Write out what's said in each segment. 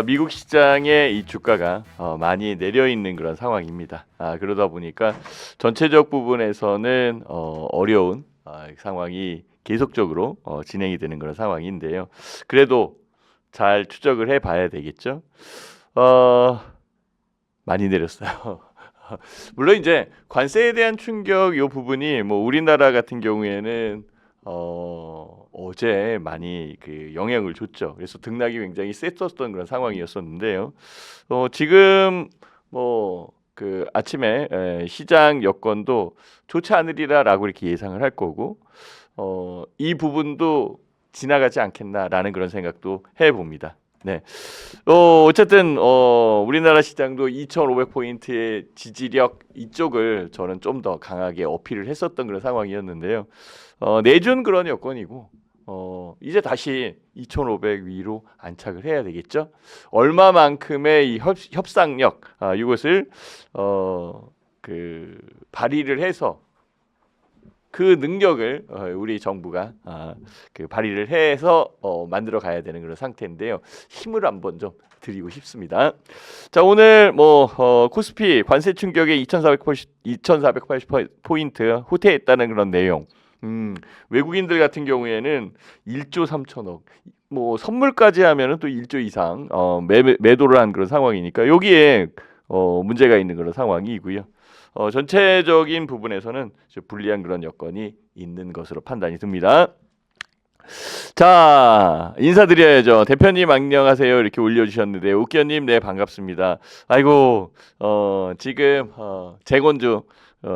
미국 시장의 이 주가가 많이 내려 있는 그런 상황입니다. 그러다 보니까 전체적 부분에서는 어려운 상황이 계속적으로 진행이 되는 그런 상황인데요. 그래도 잘 추적을 해봐야 되겠죠. 많이 내렸어요. 물론 이제 관세에 대한 충격 이 부분이 뭐 우리나라 같은 경우에는 어제 많이 그 영향을 줬죠. 그래서 등락이 굉장히 셌었던 그런 상황이었었는데요. 지금 뭐 그 아침에 시장 여건도 좋지 않으리라라고 이렇게 예상을 할 거고 이 부분도 지나가지 않겠나라는 그런 생각도 해봅니다. 네. 어쨌든 우리나라 시장도 2,500포인트의 지지력 이쪽을 저는 좀 더 강하게 어필을 했었던 그런 상황이었는데요. 내준 그런 여건이고 이제 다시 2,500 위로 안착을 해야 되겠죠. 얼마만큼의 이 협상력 이것을 그 발휘를 해서 그 능력을 우리 정부가 그 발휘를 해서 만들어 가야 되는 그런 상태인데요. 힘을 한번 좀 드리고 싶습니다. 자, 오늘 코스피 관세 충격에 2,480 포인트 후퇴했다는 그런 내용. 외국인들 같은 경우에는 1조 3천억, 뭐 선물까지 하면은 또 1조 이상 매도를 한 그런 상황이니까 여기에 문제가 있는 그런 상황이고요. 전체적인 부분에서는 불리한 그런 여건이 있는 것으로 판단이 듭니다. 자, 인사드려야죠. 대표님 안녕하세요 이렇게 올려주셨는데 옥견님 네 반갑습니다. 아이고 지금 재건주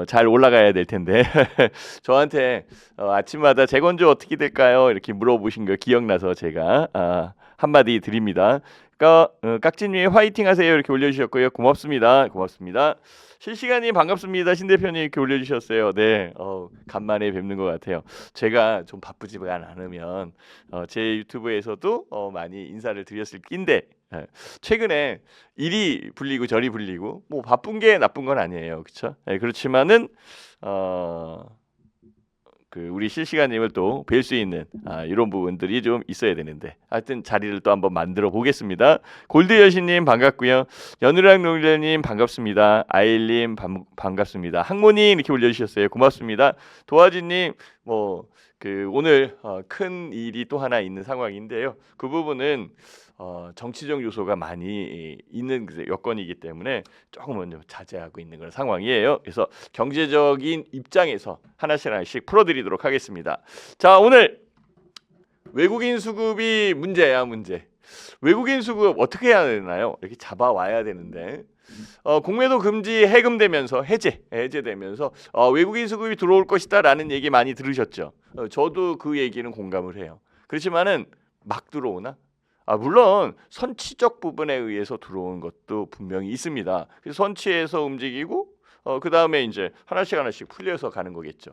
잘 올라가야 될 텐데 저한테 아침마다 재건주 어떻게 될까요 이렇게 물어보신 거 기억나서 제가 한마디 드립니다. 깍지님 화이팅 하세요 이렇게 올려주셨고요. 고맙습니다. 고맙습니다. 실시간님 반갑습니다. 신 대표님 이렇게 올려주셨어요. 네, 간만에 뵙는 것 같아요. 제가 좀 바쁘지가 않으면 제 유튜브에서도 많이 인사를 드렸을 낀데 최근에 이리 불리고 저리 불리고 뭐 바쁜 게 나쁜 건 아니에요, 그렇죠? 네, 그렇지만은 그 우리 실시간님을 또 뵐 수 있는 이런 부분들이 좀 있어야 되는데 하여튼 자리를 또 한번 만들어 보겠습니다. 골드 여신님 반갑고요. 연우랑 농자님 반갑습니다. 아일님 반갑습니다. 항모님 이렇게 올려주셨어요. 고맙습니다. 도화지님 그 오늘 큰 일이 또 하나 있는 상황인데요. 그 부분은 정치적 요소가 많이 있는 여건이기 때문에 조금은 좀 자제하고 있는 그런 상황이에요. 그래서 경제적인 입장에서 하나씩 풀어드리도록 하겠습니다. 자, 오늘 외국인 수급이 문제야 문제. 외국인 수급 어떻게 해야 되나요? 이렇게 잡아와야 되는데 공매도 금지 해금되면서 해제되면서 외국인 수급이 들어올 것이다라는 얘기 많이 들으셨죠. 저도 그 얘기는 공감을 해요. 그렇지만은 막 들어오나? 물론 선취적 부분에 의해서 들어온 것도 분명히 있습니다. 그래서 선취해서 움직이고 그 다음에 이제 하나씩 풀려서 가는 거겠죠.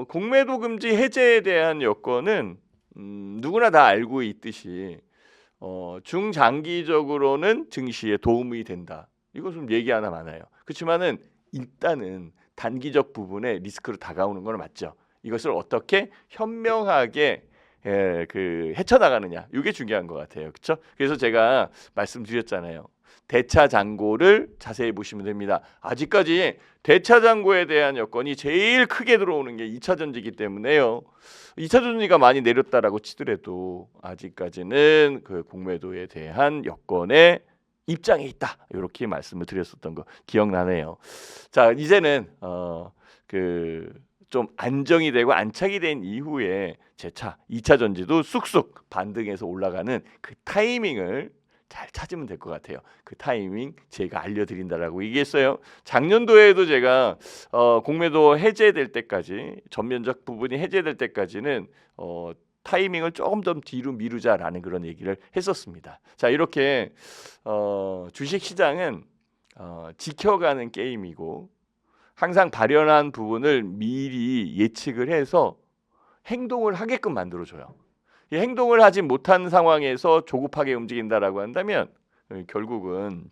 공매도 금지 해제에 대한 여건은 누구나 다 알고 있듯이 중장기적으로는 증시에 도움이 된다. 이거 좀 얘기 하나 많아요. 그렇지만은 일단은 단기적 부분에 리스크로 다가오는 건 맞죠. 이것을 어떻게 현명하게 그 헤쳐나가느냐 이게 중요한 것 같아요. 그렇죠? 그래서 제가 말씀드렸잖아요. 대차장고를 자세히 보시면 됩니다. 아직까지 대차장고에 대한 여건이 제일 크게 들어오는 게 2차 전지이기 때문에요. 2차 전지가 많이 내렸다라고 치더라도 아직까지는 그 공매도에 대한 여건에 입장에 있다. 이렇게 말씀을 드렸었던 거 기억나네요. 자, 이제는 좀 안정이 되고 안착이 된 이후에 재차 2차 전지도 쑥쑥 반등해서 올라가는 그 타이밍을 잘 찾으면 될 것 같아요. 그 타이밍 제가 알려드린다라고 얘기했어요. 작년도에도 제가 공매도 해제될 때까지 전면적 부분이 해제될 때까지는 타이밍을 조금 더 뒤로 미루자라는 그런 얘기를 했었습니다. 자, 이렇게 주식 시장은 지켜가는 게임이고 항상 발현한 부분을 미리 예측을 해서 행동을 하게끔 만들어줘요. 이 행동을 하지 못한 상황에서 조급하게 움직인다라고 한다면 결국은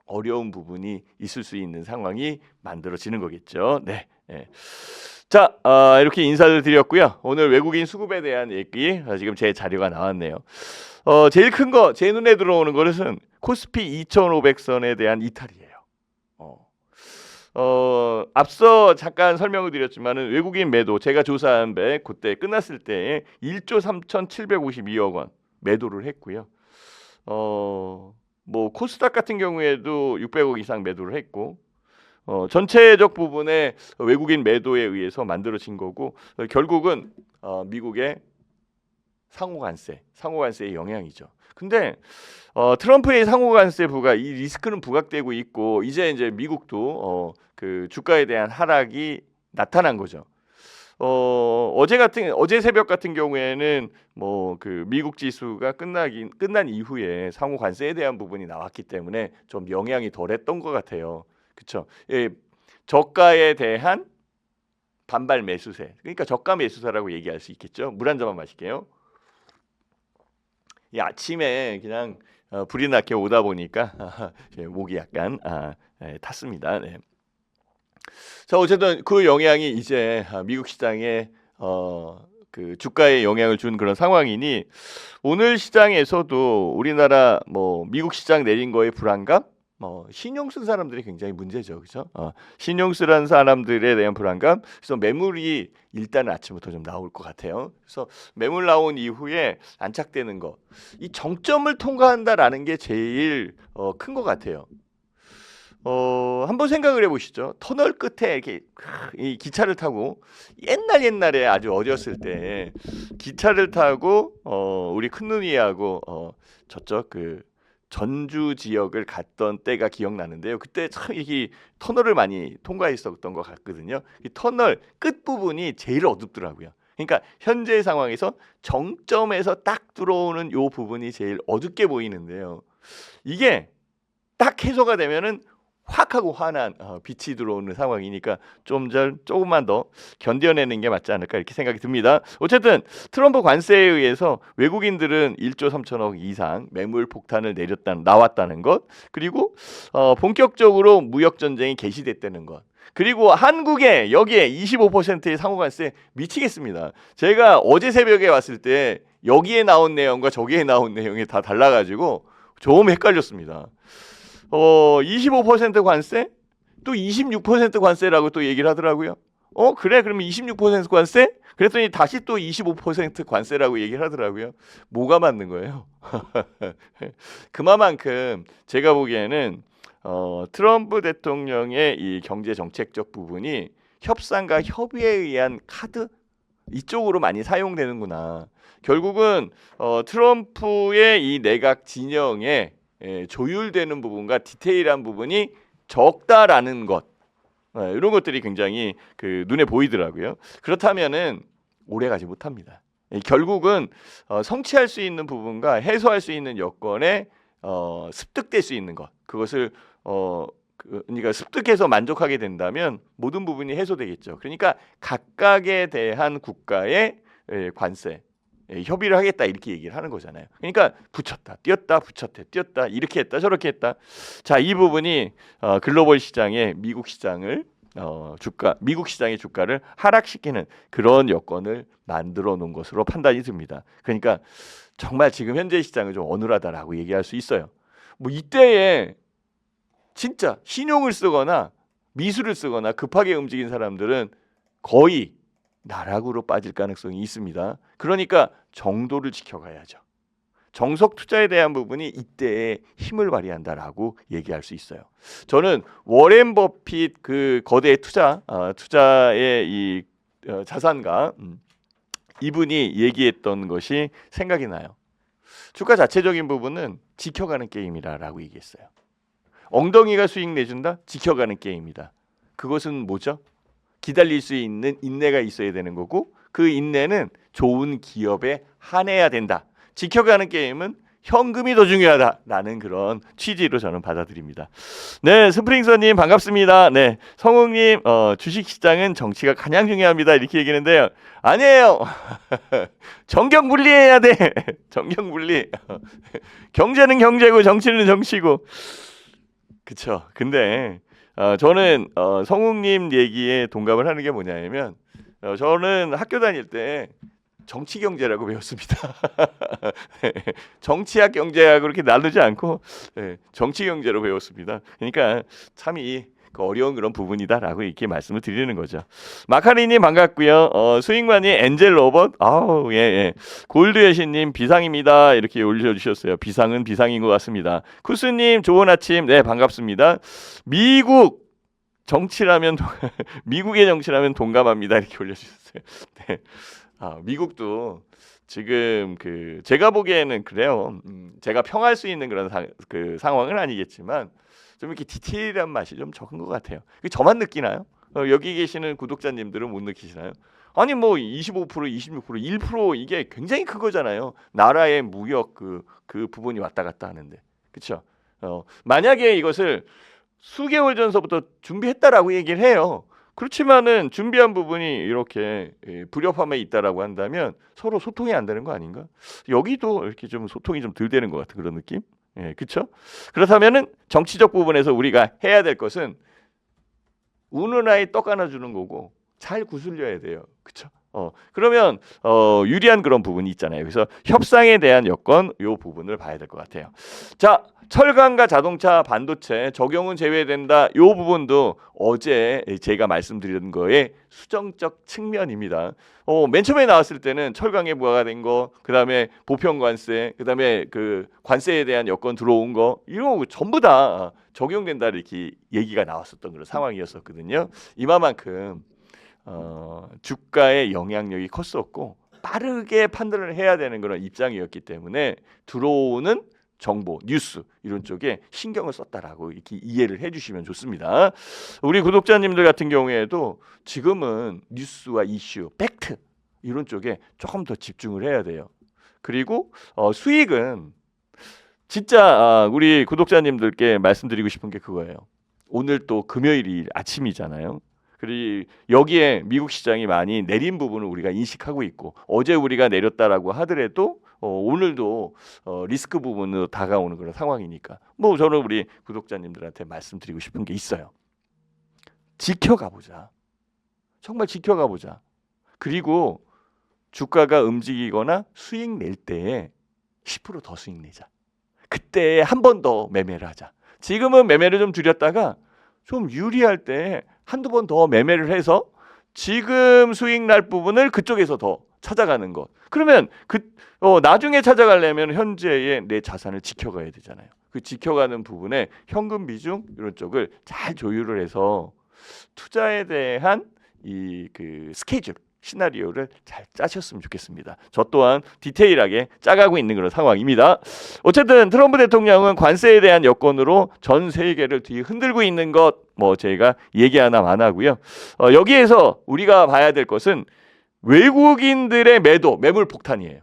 어려운 부분이 있을 수 있는 상황이 만들어지는 거겠죠. 네. 자, 이렇게 인사를 드렸고요. 오늘 외국인 수급에 대한 얘기 지금 제 자료가 나왔네요. 제일 큰 거, 제 눈에 들어오는 것은 코스피 2,500선에 대한 이탈이에요. 앞서 잠깐 설명을 드렸지만은 외국인 매도 제가 조사한 배 그때 끝났을 때 1조 3,752억 원 매도를 했고요. 뭐 코스닥 같은 경우에도 600억 이상 매도를 했고 전체적 부분에 외국인 매도에 의해서 만들어진 거고 결국은 미국의 상호관세의 영향이죠. 근데 트럼프의 상호관세 부과 이 리스크는 부각되고 있고 이제 미국도 그 주가에 대한 하락이 나타난 거죠. 어제 새벽 같은 경우에는 뭐 그 미국 지수가 끝난 이후에 상호 관세에 대한 부분이 나왔기 때문에 좀 영향이 덜했던 것 같아요. 그렇죠? 예, 저가에 대한 반발 매수세. 그러니까 저가 매수세라고 얘기할 수 있겠죠. 물 한 잔만 마실게요. 이 아침에 그냥 불이 나게 오다 보니까 목이 약간 탔습니다. 네. 자, 어쨌든 그 영향이 이제 미국 시장에 그 주가에 영향을 준 그런 상황이니 오늘 시장에서도 우리나라 뭐 미국 시장 내린 거에 불안감, 신용 쓴 사람들이 굉장히 문제죠, 그렇죠? 신용 쓰는 사람들에 대한 불안감, 그래서 매물이 일단은 아침부터 좀 나올 것 같아요. 그래서 매물 나온 이후에 안착되는 거, 이 정점을 통과한다라는 게 제일 큰 것 같아요. 한번 생각을 해보시죠. 터널 끝에 이렇게 이 기차를 타고 옛날에 아주 어렸을 때 기차를 타고 우리 큰누이하고 저쪽 그 전주 지역을 갔던 때가 기억나는데요. 그때 참 이 터널을 많이 통과했었던 것 같거든요. 이 터널 끝 부분이 제일 어둡더라고요. 그러니까 현재 상황에서 정점에서 딱 들어오는 요 부분이 제일 어둡게 보이는데요. 이게 딱 해소가 되면은 확 하고 환한 빛이 들어오는 상황이니까 조금만 더 견뎌내는 게 맞지 않을까 이렇게 생각이 듭니다. 어쨌든 트럼프 관세에 의해서 외국인들은 1조 3천억 이상 매물 폭탄을 나왔다는 것, 그리고 본격적으로 무역 전쟁이 개시됐다는 것, 그리고 한국에 여기에 25%의 상호관세 미치겠습니다. 제가 어제 새벽에 왔을 때 여기에 나온 내용과 저기에 나온 내용이 다 달라가지고 좀 헷갈렸습니다. 25% 관세? 또 26% 관세라고 또 얘기를 하더라고요. 그래? 그러면 26% 관세? 그랬더니 다시 또 25% 관세라고 얘기를 하더라고요. 뭐가 맞는 거예요? 그만큼 제가 보기에는 트럼프 대통령의 이 경제 정책적 부분이 협상과 협의에 의한 카드 이쪽으로 많이 사용되는구나. 결국은 트럼프의 이 내각 진영에 조율되는 부분과 디테일한 부분이 적다라는 것, 이런 것들이 굉장히 그 눈에 보이더라고요. 그렇다면은 오래 가지 못합니다. 결국은 성취할 수 있는 부분과 해소할 수 있는 여건에 습득될 수 있는 것, 그것을 그러니까 습득해서 만족하게 된다면 모든 부분이 해소되겠죠. 그러니까 각각에 대한 국가의 관세, 협의를 하겠다 이렇게 얘기를 하는 거잖아요. 그러니까 붙였다, 띄었다, 붙였다, 띄었다, 이렇게 했다, 저렇게 했다. 자, 이 부분이 글로벌 시장의 미국 시장을 미국 시장의 주가를 하락시키는 그런 여건을 만들어 놓은 것으로 판단이 듭니다. 그러니까 정말 지금 현재 시장은 좀 어눌하다라고 얘기할 수 있어요. 뭐 이때에 진짜 신용을 쓰거나 미술을 쓰거나 급하게 움직인 사람들은 거의 나락으로 빠질 가능성이 있습니다. 그러니까 정도를 지켜가야죠. 정석 투자에 대한 부분이 이때에 힘을 발휘한다라고 얘기할 수 있어요. 저는 워렌 버핏 그 거대 투자의 이 자산가 이분이 얘기했던 것이 생각이 나요. 주가 자체적인 부분은 지켜가는 게임이라고 얘기했어요. 엉덩이가 수익 내준다? 지켜가는 게임이다. 그것은 뭐죠? 기다릴 수 있는 인내가 있어야 되는 거고 그 인내는 좋은 기업에 한해야 된다. 지켜가는 게임은 현금이 더 중요하다라는 그런 취지로 저는 받아들입니다. 네, 스프링서님 반갑습니다. 네, 성웅님 주식시장은 정치가 가장 중요합니다. 이렇게 얘기하는데요. 아니에요. 정경분리해야 돼. 정경분리. 경제는 경제고 정치는 정치고. 그쵸. 근데 저는 성웅님 얘기에 동감을 하는 게 뭐냐면 저는 학교 다닐 때 정치 경제라고 배웠습니다. 정치학 경제학 그렇게 나누지 않고 정치 경제로 배웠습니다. 그러니까 참이 그 어려운 그런 부분이다라고 이렇게 말씀을 드리는 거죠. 마카리님 반갑고요. 스윙만이 엔젤 로봇, 아우 예. 골드 여신님 비상입니다 이렇게 올려주셨어요. 비상은 비상인 것 같습니다. 쿠스님 좋은 아침, 네 반갑습니다. 미국 정치라면 미국의 정치라면 동감합니다 이렇게 올려주셨어요. 네. 미국도 지금 그 제가 보기에는 그래요. 제가 평할 수 있는 그런 그 상황은 아니겠지만 좀 이렇게 디테일한 맛이 좀 적은 것 같아요. 저만 느끼나요? 여기 계시는 구독자님들은 못 느끼시나요? 아니 뭐 25%, 26%, 1% 이게 굉장히 큰 거잖아요. 나라의 무역 그 부분이 왔다 갔다 하는데, 그렇죠? 만약에 이것을 수개월 전서부터 준비했다라고 얘기를 해요. 그렇지만은 준비한 부분이 이렇게 불협화음에 있다라고 한다면 서로 소통이 안 되는 거 아닌가? 여기도 이렇게 좀 소통이 좀 덜 되는 것 같은 그런 느낌? 예, 그렇죠? 그렇다면은 정치적 부분에서 우리가 해야 될 것은 우는 아이 떡 하나 주는 거고 잘 구슬려야 돼요. 그렇죠? 그러면 유리한 그런 부분이 있잖아요. 그래서 협상에 대한 여건 요 부분을 봐야 될 것 같아요. 자, 철강과 자동차, 반도체 적용은 제외된다. 요 부분도 어제 제가 말씀드린 거의 수정적 측면입니다. 맨 처음에 나왔을 때는 철강에 부과된 거, 그다음에 보편 관세, 그다음에 그 관세에 대한 여건 들어온 거 이런 거 전부 다 적용된다 이렇게 얘기가 나왔었던 그런 상황이었었거든요. 이만큼 주가의 영향력이 컸었고 빠르게 판단을 해야 되는 그런 입장이었기 때문에 들어오는 정보, 뉴스 이런 쪽에 신경을 썼다라고 이렇게 이해를 해주시면 좋습니다. 우리 구독자님들 같은 경우에도 지금은 뉴스와 이슈, 팩트 이런 쪽에 조금 더 집중을 해야 돼요. 그리고 수익은 진짜 우리 구독자님들께 말씀드리고 싶은 게 그거예요. 오늘 또 금요일이 아침이잖아요. 그리고 여기에 미국 시장이 많이 내린 부분을 우리가 인식하고 있고 어제 우리가 내렸다라고 하더라도 오늘도 리스크 부분으로 다가오는 그런 상황이니까 뭐 저는 우리 구독자님들한테 말씀드리고 싶은 게 있어요. 지켜가 보자. 정말 지켜가 보자. 그리고 주가가 움직이거나 수익 낼 때에 10% 더 수익 내자. 그때 한 번 더 매매를 하자. 지금은 매매를 좀 줄였다가 좀 유리할 때 한두 번 더 매매를 해서 지금 수익 날 부분을 그쪽에서 더 찾아가는 것. 그러면 나중에 찾아가려면 현재의 내 자산을 지켜가야 되잖아요. 그 지켜가는 부분에 현금 비중 이런 쪽을 잘 조율을 해서 투자에 대한 이 그 스케줄 시나리오를 잘 짜셨으면 좋겠습니다. 저 또한 디테일하게 짜가고 있는 그런 상황입니다. 어쨌든 트럼프 대통령은 관세에 대한 여건으로 전 세계를 뒤 흔들고 있는 것 뭐 제가 얘기 하나 안 하고요. 여기에서 우리가 봐야 될 것은 외국인들의 매물 폭탄이에요.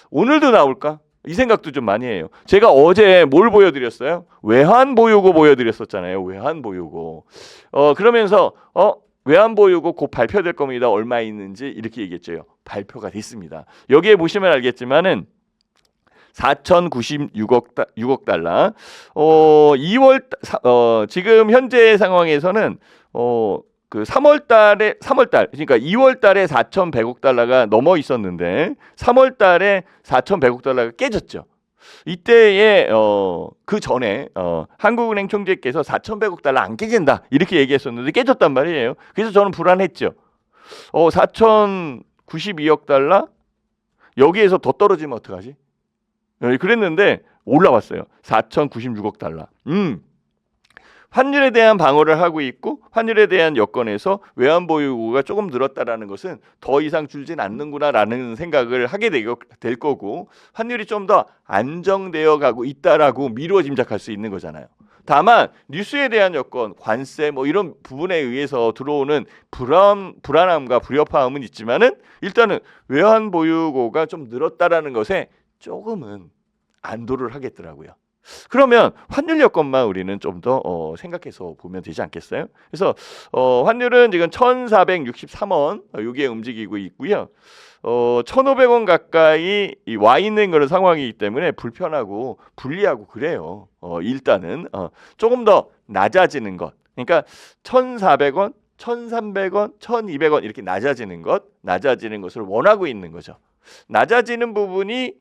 오늘도 나올까? 이 생각도 좀 많이 해요. 제가 어제 뭘 보여드렸어요? 외환 보유고 보여드렸었잖아요. 외환 보유고. 그러면서 외환 보유고 곧 발표될 겁니다. 얼마 있는지 이렇게 얘기했죠. 발표가 됐습니다. 여기에 보시면 알겠지만은 4,096억 달러. 2월 지금 현재 상황에서는 그 3월 달 그러니까 2월 달에 4,100억 달러가 넘어 있었는데 3월 달에 4,100억 달러가 깨졌죠. 이때에 그 전에 한국은행 총재께서 4,100억 달러 안 깨진다 이렇게 얘기했었는데 깨졌단 말이에요. 그래서 저는 불안했죠. 4,092억 달러 여기에서 더 떨어지면 어떡하지? 그랬는데 올라왔어요. 4,096억 달러. 환율에 대한 방어를 하고 있고 환율에 대한 여건에서 외환 보유고가 조금 늘었다라는 것은 더 이상 줄진 않는구나라는 생각을 하게 될 거고 환율이 좀 더 안정되어 가고 있다라고 미루어 짐작할 수 있는 거잖아요. 다만 뉴스에 대한 여건, 관세 뭐 이런 부분에 의해서 들어오는 불안함과 불협화음은 있지만은 일단은 외환 보유고가 좀 늘었다라는 것에 조금은 안도를 하겠더라고요. 그러면 환율 여건만 우리는 좀 더 생각해서 보면 되지 않겠어요? 그래서 환율은 지금 1,463원 여기에 움직이고 있고요. 1,500원 가까이 와 있는 그런 상황이기 때문에 불편하고 불리하고 그래요. 일단은 조금 더 낮아지는 것. 그러니까 1,400원, 1,300원, 1,200원 이렇게 낮아지는 것을 원하고 있는 거죠. 낮아지는 부분이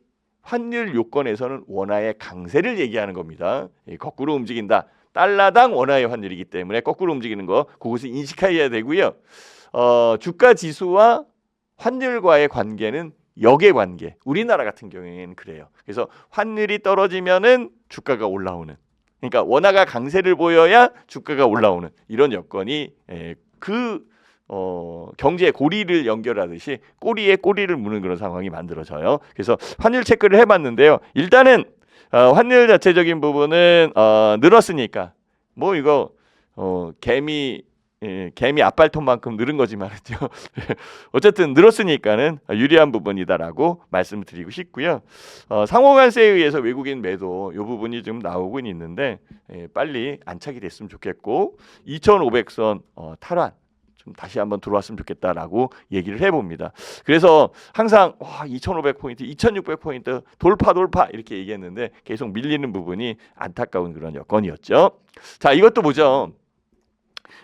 환율 요건에서는 원화의 강세를 얘기하는 겁니다. 거꾸로 움직인다. 달러당 원화의 환율이기 때문에 거꾸로 움직이는 거 그것을 인식해야 되고요. 주가 지수와 환율과의 관계는 역의 관계. 우리나라 같은 경우에는 그래요. 그래서 환율이 떨어지면은 주가가 올라오는. 그러니까 원화가 강세를 보여야 주가가 올라오는 이런 여건이 경제의 고리를 연결하듯이 꼬리에 꼬리를 무는 그런 상황이 만들어져요. 그래서 환율 체크를 해봤는데요. 일단은 환율 자체적인 부분은 늘었으니까 뭐 이거 개미 앞발톱만큼 늘은 거지만은요. 어쨌든 늘었으니까는 유리한 부분이다라고 말씀을 드리고 싶고요. 상호관세에 의해서 외국인 매도 이 부분이 좀 나오고 있는데 빨리 안착이 됐으면 좋겠고 2,500선 탈환 좀 다시 한번 들어왔으면 좋겠다라고 얘기를 해봅니다. 그래서 항상 2,500포인트, 2,600포인트 돌파 이렇게 얘기했는데 계속 밀리는 부분이 안타까운 그런 여건이었죠. 자, 이것도 보죠.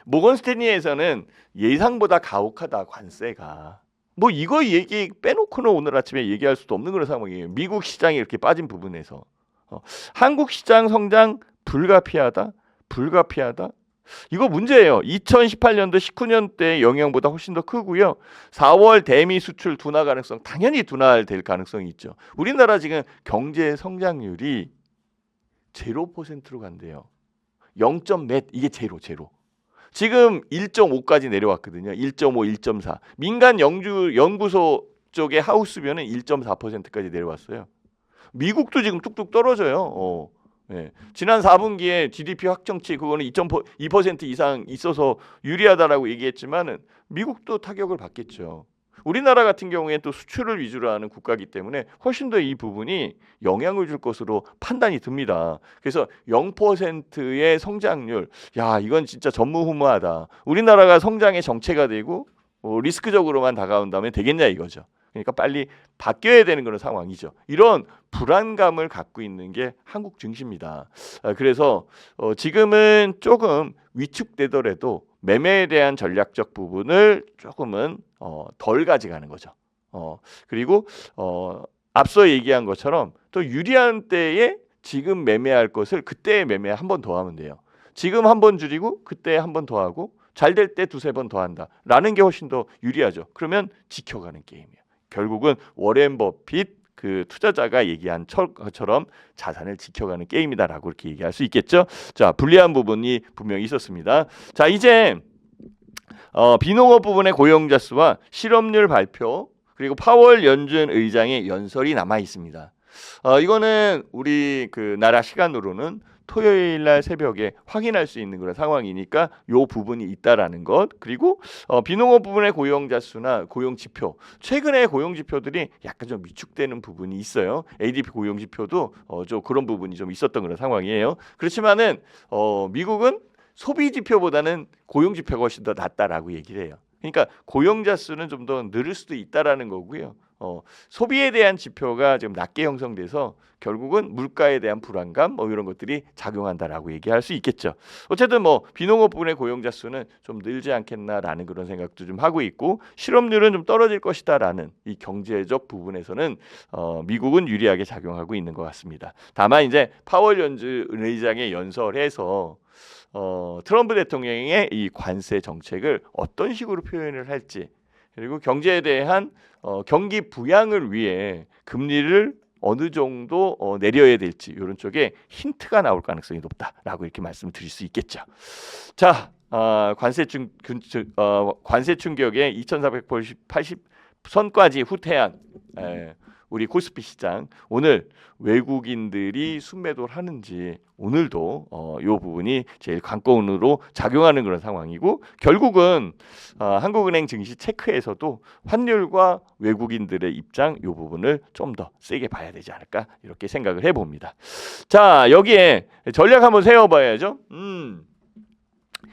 모건 스탠리에서는 예상보다 가혹하다 관세가. 뭐 이거 얘기 빼놓고는 오늘 아침에 얘기할 수도 없는 그런 상황이에요. 미국 시장이 이렇게 빠진 부분에서 한국 시장 성장 불가피하다. 이거 문제예요. 2018년도 19년대 영향보다 훨씬 더 크고요. 4월 대미 수출 둔화 가능성 당연히 둔화될 가능성이 있죠. 우리나라 지금 경제 성장률이 0%로 간대요. 0. 몇 이게 제로. 지금 1.5까지 내려왔거든요. 1.5, 1.4. 민간 연구소 쪽의 하우스면은 1.4%까지 내려왔어요. 미국도 지금 뚝뚝 떨어져요. 네. 지난 4분기에 GDP 확정치 그거는 2% 이상 있어서 유리하다라고 얘기했지만은 미국도 타격을 받겠죠. 우리나라 같은 경우에 또 수출을 위주로 하는 국가이기 때문에 훨씬 더 이 부분이 영향을 줄 것으로 판단이 듭니다. 그래서 0%의 성장률, 이건 진짜 전무후무하다. 우리나라가 성장의 정체가 되고 리스크적으로만 다가온다면 되겠냐 이거죠. 그러니까 빨리 바뀌어야 되는 그런 상황이죠. 이런 불안감을 갖고 있는 게 한국 증시입니다. 그래서 지금은 조금 위축되더라도 매매에 대한 전략적 부분을 조금은 덜 가져가는 거죠. 그리고 앞서 얘기한 것처럼 또 유리한 때에 지금 매매할 것을 그때 매매 한 번 더 하면 돼요. 지금 한 번 줄이고 그때 한 번 더 하고 잘 될 때 두세 번 더 한다라는 게 훨씬 더 유리하죠. 그러면 지켜가는 게임이에요. 결국은 워렌 버핏 그 투자자가 얘기한 것처럼 자산을 지켜가는 게임이다라고 이렇게 얘기할 수 있겠죠. 자, 불리한 부분이 분명히 있었습니다. 자, 이제 비농업 부분의 고용자 수와 실업률 발표 그리고 파월 연준 의장의 연설이 남아 있습니다. 이거는 우리 그 나라 시간으로는 토요일 날 새벽에 확인할 수 있는 그런 상황이니까 요 부분이 있다라는 것. 그리고 비농업 부분의 고용자 수나 고용 지표. 최근에 고용 지표들이 약간 좀 위축되는 부분이 있어요. ADP 고용 지표도 좀 그런 부분이 좀 있었던 그런 상황이에요. 그렇지만은 미국은 소비 지표보다는 고용 지표가 훨씬 더 낫다라고 얘기를 해요. 그러니까 고용자 수는 좀 더 늘을 수도 있다라는 거고요. 소비에 대한 지표가 좀 낮게 형성돼서 결국은 물가에 대한 불안감 이런 것들이 작용한다라고 얘기할 수 있겠죠. 어쨌든 비농업 부분의 고용자 수는 좀 늘지 않겠나라는 그런 생각도 좀 하고 있고 실업률은 좀 떨어질 것이다라는 이 경제적 부분에서는 미국은 유리하게 작용하고 있는 것 같습니다. 다만 이제 파월 연준 의장의 연설에서 트럼프 대통령의 이 관세 정책을 어떤 식으로 표현을 할지 그리고 경제에 대한 경기 부양을 위해 금리를 어느 정도 내려야 될지 이런 쪽에 힌트가 나올 가능성이 높다라고 이렇게 말씀드릴 수 있겠죠. 자, 관세 충격에 2,480 선까지 후퇴한 우리 코스피 시장 오늘 외국인들이 순매도를 하는지 오늘도 이 부분이 제일 관건으로 작용하는 그런 상황이고 결국은 한국은행 증시 체크에서도 환율과 외국인들의 입장 이 부분을 좀 더 세게 봐야 되지 않을까 이렇게 생각을 해봅니다. 자, 여기에 전략 한번 세워봐야죠.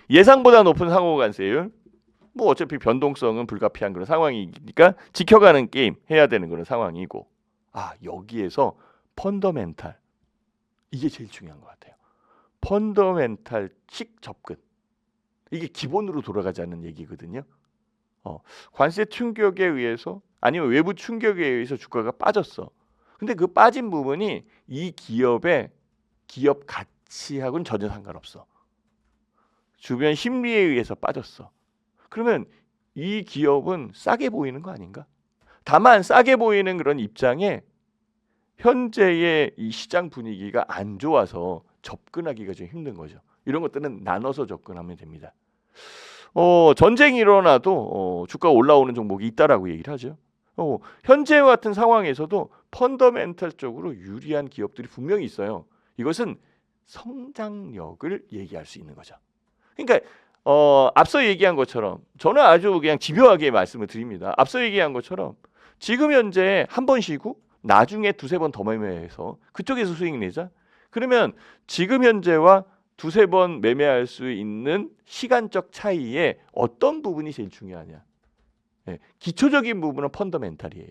예상보다 높은 상호관세율 어차피 변동성은 불가피한 그런 상황이니까 지켜가는 게임 해야 되는 그런 상황이고 여기에서 펀더멘탈 이게 제일 중요한 것 같아요. 펀더멘탈식 접근 이게 기본으로 돌아가자는 얘기거든요. 관세 충격에 의해서 아니면 외부 충격에 의해서 주가가 빠졌어. 근데 그 빠진 부분이 이 기업의 기업 가치하고는 전혀 상관없어. 주변 심리에 의해서 빠졌어. 그러면 이 기업은 싸게 보이는 거 아닌가? 다만 싸게 보이는 그런 입장에 현재의 이 시장 분위기가 안 좋아서 접근하기가 좀 힘든 거죠. 이런 것들은 나눠서 접근하면 됩니다. 전쟁이 일어나도 주가 올라오는 종목이 있다라고 얘기를 하죠. 현재 같은 상황에서도 펀더멘탈적으로 유리한 기업들이 분명히 있어요. 이것은 성장력을 얘기할 수 있는 거죠. 그러니까 앞서 얘기한 것처럼 저는 아주 그냥 집요하게 말씀을 드립니다. 앞서 얘기한 것처럼 지금 현재 한 번 쉬고 나중에 두세 번 더 매매해서 그쪽에서 수익 내자. 그러면 지금 현재와 두세 번 매매할 수 있는 시간적 차이에 어떤 부분이 제일 중요하냐? 기초적인 부분은 펀더멘탈이에요.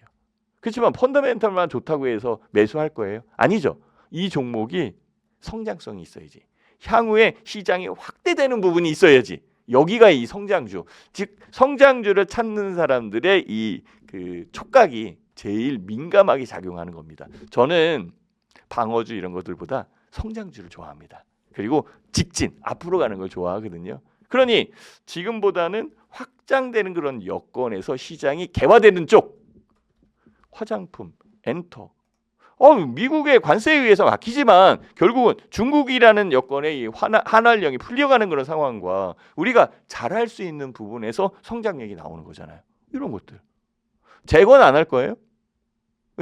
그렇지만 펀더멘탈만 좋다고 해서 매수할 거예요? 아니죠. 이 종목이 성장성이 있어야지. 향후에 시장이 확대되는 부분이 있어야지. 여기가 이 성장주, 즉 성장주를 찾는 사람들의 이 그 촉각이 제일 민감하게 작용하는 겁니다. 저는 방어주 이런 것들보다 성장주를 좋아합니다. 그리고 직진, 앞으로 가는 걸 좋아하거든요. 그러니 지금보다는 확장되는 그런 여건에서 시장이 개화되는 쪽, 화장품, 엔터, 미국의 관세에 의해서 막히지만 결국은 중국이라는 여건의 이 한활령이 풀려가는 그런 상황과 우리가 잘할 수 있는 부분에서 성장력이 나오는 거잖아요. 이런 것들 재건 안 할 거예요?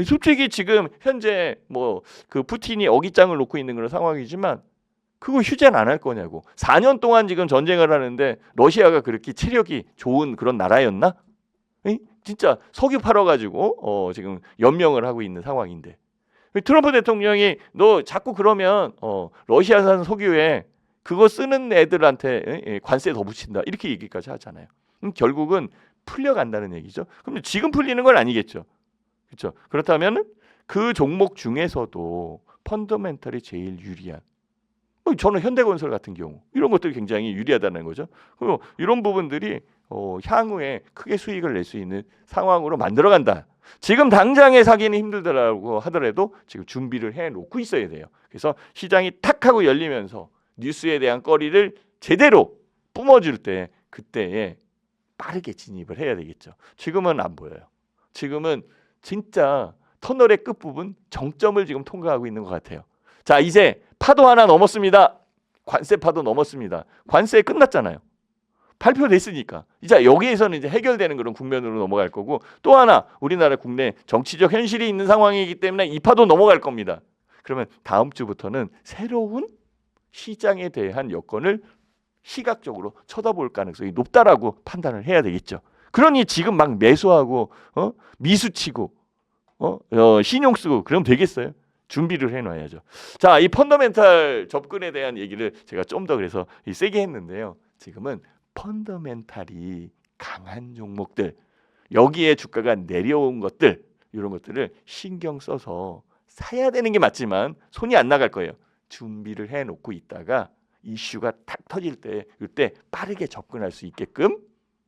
솔직히 지금 현재 뭐 그 푸틴이 어깃장을 놓고 있는 그런 상황이지만 그거 휴전 안 할 거냐고. 4년 동안 지금 전쟁을 하는데 러시아가 그렇게 체력이 좋은 그런 나라였나? 진짜 석유 팔아가지고 지금 연명을 하고 있는 상황인데 트럼프 대통령이 너 자꾸 그러면 러시아산 석유에 그거 쓰는 애들한테 관세 더 붙인다 이렇게 얘기까지 하잖아요. 결국은 풀려간다는 얘기죠. 그럼 지금 풀리는 건 아니겠죠. 그렇죠. 그렇다면 그 종목 중에서도 펀더멘탈이 제일 유리한 저는 현대건설 같은 경우 이런 것들이 굉장히 유리하다는 거죠. 그리고 이런 부분들이 향후에 크게 수익을 낼 수 있는 상황으로 만들어간다. 지금 당장에 사기는 힘들더라고 하더라도 지금 준비를 해놓고 있어야 돼요. 그래서 시장이 탁 하고 열리면서 뉴스에 대한 거리를 제대로 뿜어줄 때 그때에 빠르게 진입을 해야 되겠죠. 지금은 안 보여요. 지금은 진짜 터널의 끝부분 정점을 지금 통과하고 있는 것 같아요. 자, 이제 파도 하나 넘었습니다. 관세 파도 넘었습니다. 관세 끝났잖아요. 발표됐으니까 이제 여기에서는 이제 해결되는 그런 국면으로 넘어갈 거고 또 하나 우리나라 국내 정치적 현실이 있는 상황이기 때문에 이 파도 넘어갈 겁니다. 그러면 다음 주부터는 새로운 시장에 대한 여건을 시각적으로 쳐다볼 가능성이 높다라고 판단을 해야 되겠죠. 그러니 지금 막 매수하고 미수치고 신용 쓰고 그러면 되겠어요? 준비를 해놔야죠. 자, 이 펀더멘탈 접근에 대한 얘기를 제가 좀 더 그래서 세게 했는데요. 지금은 펀더멘탈이 강한 종목들 여기에 주가가 내려온 것들 이런 것들을 신경 써서 사야 되는 게 맞지만 손이 안 나갈 거예요. 준비를 해놓고 있다가 이슈가 탁 터질 때 이때 빠르게 접근할 수 있게끔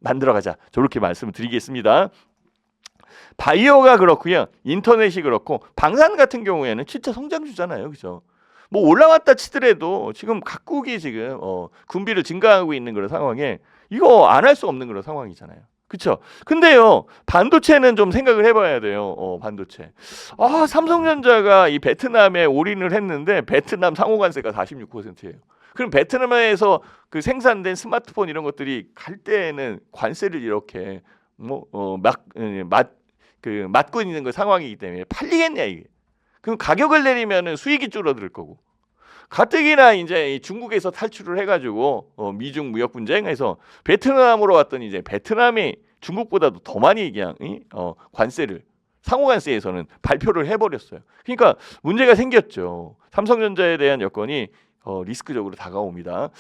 만들어가자. 저렇게 말씀을 드리겠습니다. 바이오가 그렇고요. 인터넷이 그렇고 방산 같은 경우에는 진짜 성장주잖아요. 그죠? 뭐 올라왔다 치더라도 지금 각국이 지금 군비를 증가하고 있는 그런 상황에 이거 안 할 수 없는 그런 상황이잖아요. 그렇죠? 근데요. 반도체는 좀 생각을 해봐야 돼요. 반도체. 삼성전자가 이 베트남에 올인을 했는데 베트남 상호관세가 46%예요. 그럼 베트남에서 그 생산된 스마트폰 이런 것들이 갈 때에는 관세를 이렇게 맞고 있는 그 상황이기 때문에 팔리겠냐 이게. 그럼 가격을 내리면은 수익이 줄어들 거고. 가뜩이나 이제 중국에서 탈출을 해가지고 미중 무역 분쟁에서 베트남으로 왔더니 이제 베트남이 중국보다도 더 많이 그냥 관세를 상호관세에서는 발표를 해버렸어요. 그러니까 문제가 생겼죠. 삼성전자에 대한 여건이 리스크적으로 다가옵니다.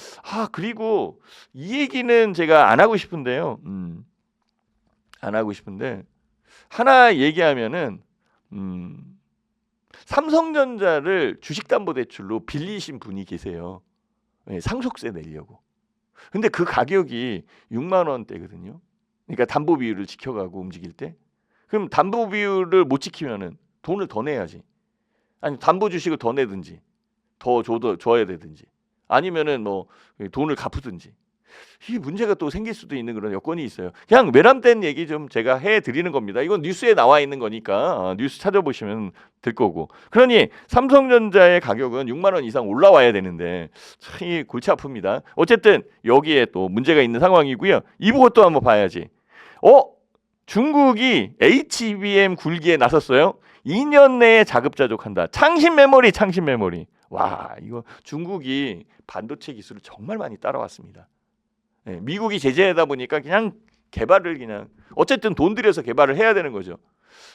그리고 이 얘기는 제가 안 하고 싶은데요. 안 하고 싶은데 하나 얘기하면은 삼성전자를 주식담보대출로 빌리신 분이 계세요. 상속세 내려고. 근데 그 가격이 6만 원대거든요. 그러니까 담보 비율을 지켜가고 움직일 때. 그럼 담보 비율을 못 지키면은 돈을 더 내야지. 아니 담보 주식을 더 내든지 더 줘야 되든지 아니면은 뭐 돈을 갚으든지 이 문제가 또 생길 수도 있는 그런 여건이 있어요. 그냥 외람된 얘기 좀 제가 해드리는 겁니다. 이건 뉴스에 나와 있는 거니까 뉴스 찾아보시면 될 거고. 그러니 삼성전자의 가격은 6만 원 이상 올라와야 되는데 참 골치 아픕니다. 어쨌든 여기에 또 문제가 있는 상황이고요. 이 부분도 한번 봐야지. 중국이 HBM 굴기에 나섰어요. 2년 내에 자급자족한다. 창신 메모리. 와, 이거 중국이 반도체 기술을 정말 많이 따라왔습니다. 네, 미국이 제재하다 보니까 그냥 개발을 그냥 어쨌든 돈 들여서 개발을 해야 되는 거죠.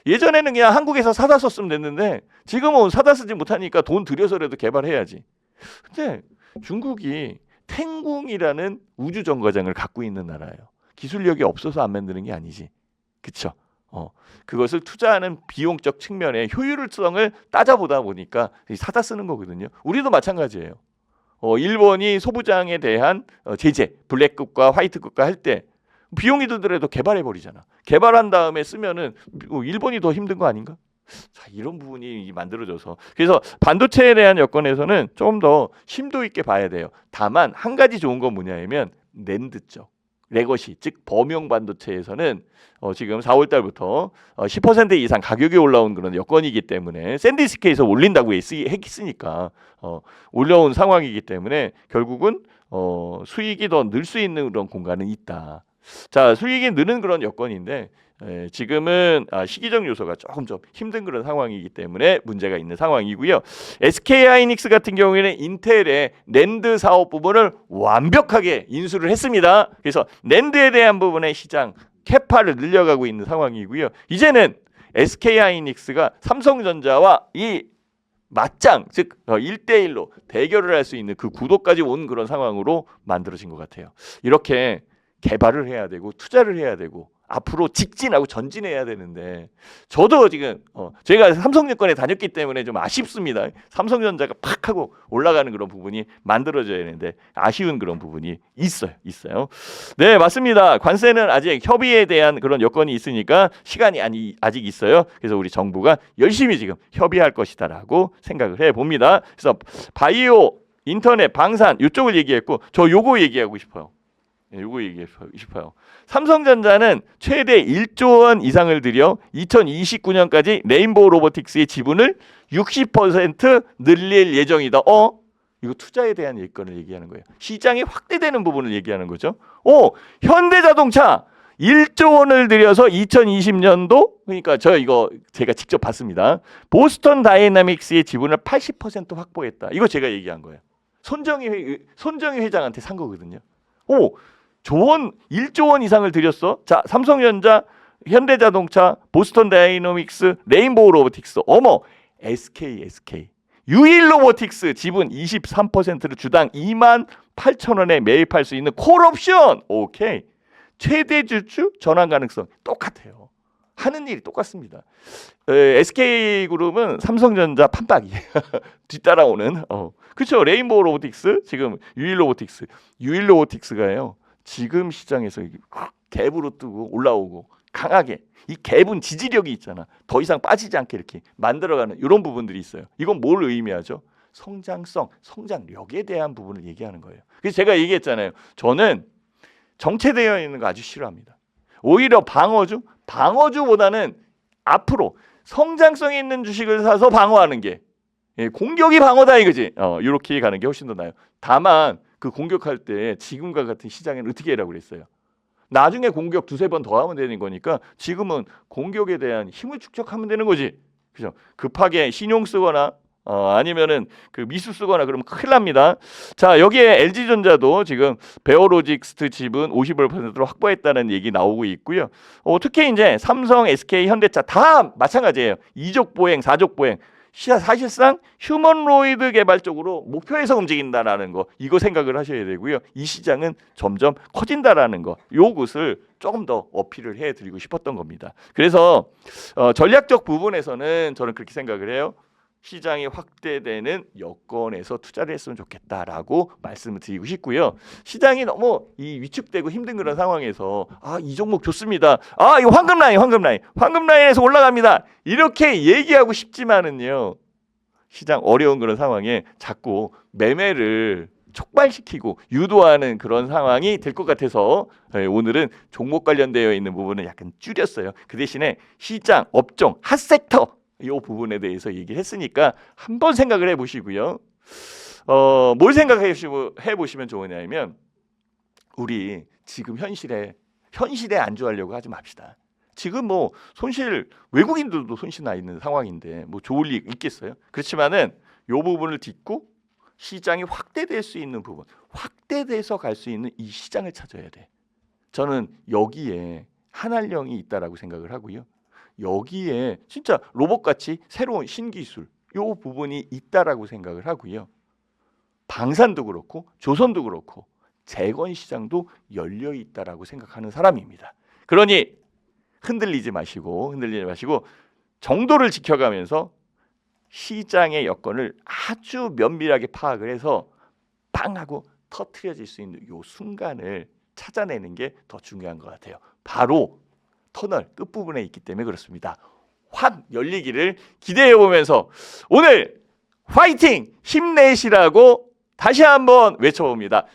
예전에는 그냥 한국에서 사다 썼으면 됐는데 지금은 사다 쓰지 못하니까 돈 들여서라도 개발해야지. 근데 중국이 탱궁이라는 우주 정거장을 갖고 있는 나라예요. 기술력이 없어서 안 만드는 게 아니지. 그쵸? 그것을 투자하는 비용적 측면의 효율성을 따져보다 보니까 사다 쓰는 거거든요. 우리도 마찬가지예요. 일본이 소부장에 대한 제재, 블랙급과 화이트급과 할 때 비용이 들더라도 개발해 버리잖아. 개발한 다음에 쓰면은 일본이 더 힘든 거 아닌가? 자, 이런 부분이 만들어져서 그래서 반도체에 대한 여건에서는 좀 더 심도 있게 봐야 돼요. 다만 한 가지 좋은 건 뭐냐면 낸드 쪽. 레거시 즉 범용 반도체에서는 지금 4월 달부터 10% 이상 가격이 올라온 그런 여건이기 때문에 샌디스크에서 올린다고 했으니까 올라온 상황이기 때문에 결국은 수익이 더 늘 수 있는 그런 공간은 있다. 자, 수익이 느는 그런 여건인데 지금은 시기적 요소가 조금 좀 힘든 그런 상황이기 때문에 문제가 있는 상황이고요. SK하이닉스 같은 경우에는 인텔의 낸드 사업 부분을 완벽하게 인수를 했습니다. 그래서 낸드에 대한 부분의 시장 캐파를 늘려가고 있는 상황이고요. 이제는 SK하이닉스가 삼성전자와 이 맞짱 즉 1대1로 대결을 할 수 있는 그 구도까지 온 그런 상황으로 만들어진 것 같아요. 이렇게 개발을 해야 되고 투자를 해야 되고 앞으로 직진하고 전진해야 되는데 저도 지금 제가 삼성증권에 다녔기 때문에 좀 아쉽습니다. 삼성전자가 팍 하고 올라가는 그런 부분이 만들어져야 되는데 아쉬운 그런 부분이 있어요. 네, 맞습니다. 관세는 아직 협의에 대한 그런 여건이 있으니까 시간이 아직 있어요. 그래서 우리 정부가 열심히 지금 협의할 것이다라고 생각을 해봅니다. 그래서 바이오, 인터넷, 방산 이쪽을 얘기했고 저 요거 얘기하고 싶어요. 요거 얘기하고 싶어요. 삼성전자는 최대 1조 원 이상을 들여 2029년까지 레인보우 로보틱스의 지분을 60% 늘릴 예정이다. 이거 투자에 대한 예건을 얘기하는 거예요. 시장이 확대되는 부분을 얘기하는 거죠. 현대자동차 1조 원을 들여서 2020년도 그러니까 저 이거 제가 직접 봤습니다. 보스턴 다이내믹스의 지분을 80% 확보했다. 이거 제가 얘기한 거예요. 손정희 회장한테 산 거거든요. 1조 원 이상을 들였어. 자, 삼성전자, 현대자동차, 보스턴 다이내믹스, 레인보우 로보틱스, SK, 유일로보틱스 지분 23%를 주당 28,000원에 매입할 수 있는 콜옵션. 오케이. 최대 주주 전환 가능성 똑같아요. 하는 일이 똑같습니다. SK그룹은 삼성전자 판박이에요. 뒤따라오는. 그렇죠. 레인보우 로보틱스, 지금 유일로보틱스가요. 지금 시장에서 갭으로 뜨고 올라오고 강하게 이 갭은 지지력이 있잖아. 더 이상 빠지지 않게 이렇게 만들어가는 이런 부분들이 있어요. 이건 뭘 의미하죠? 성장성, 성장력에 대한 부분을 얘기하는 거예요. 그래서 제가 얘기했잖아요. 저는 정체되어 있는 거 아주 싫어합니다. 오히려 방어주보다는 앞으로 성장성 있는 주식을 사서 방어하는 게 공격이 방어다 이거지. 이렇게 가는 게 훨씬 더 나아요. 다만 그 공격할 때 지금과 같은 시장에는 어떻게 하라고 그랬어요? 나중에 공격 두세 번 더 하면 되는 거니까 지금은 공격에 대한 힘을 축적하면 되는 거지. 그죠? 급하게 신용 쓰거나 아니면은 그 미수 쓰거나 그러면 큰일 납니다. 자, 여기에 LG전자도 지금 베어로직스 지분 50%로 확보했다는 얘기 나오고 있고요. 특히 이제 삼성, SK, 현대차 다 마찬가지예요. 2족 보행, 4족 보행. 사실상 휴머노이드 개발 쪽으로 목표해서 움직인다라는 거 이거 생각을 하셔야 되고요. 이 시장은 점점 커진다라는 거 요것을 조금 더 어필을 해드리고 싶었던 겁니다. 그래서 전략적 부분에서는 저는 그렇게 생각을 해요. 시장이 확대되는 여건에서 투자를 했으면 좋겠다라고 말씀을 드리고 싶고요. 시장이 너무 이 위축되고 힘든 그런 상황에서 이 종목 좋습니다. 이거 황금 라인에서 올라갑니다. 이렇게 얘기하고 싶지만은요. 시장 어려운 그런 상황에 자꾸 매매를 촉발시키고 유도하는 그런 상황이 될 것 같아서 오늘은 종목 관련되어 있는 부분은 약간 줄였어요. 그 대신에 시장, 업종, 핫섹터 이 부분에 대해서 얘기를 했으니까 한번 생각을 해보시고요. 뭘 생각해 보시면 좋으냐면 우리 지금 현실에 안주하려고 하지 맙시다. 지금 뭐 손실 외국인들도 손실 나 있는 상황인데 뭐 좋을 리 있겠어요? 그렇지만은 요 부분을 딛고 시장이 확대될 수 있는 부분, 확대돼서 갈 수 있는 이 시장을 찾아야 돼. 저는 여기에 한알령이 있다라고 생각을 하고요. 여기에 진짜 로봇같이 새로운 신기술 요 부분이 있다라고 생각을 하고요. 방산도 그렇고 조선도 그렇고 재건 시장도 열려 있다라고 생각하는 사람입니다. 그러니 흔들리지 마시고 정도를 지켜가면서 시장의 여건을 아주 면밀하게 파악을 해서 빵 하고 터트려질 수 있는 요 순간을 찾아내는 게 더 중요한 것 같아요. 바로 터널 끝부분에 있기 때문에 그렇습니다. 확 열리기를 기대해 보면서 오늘 화이팅! 힘내시라고 다시 한번 외쳐봅니다.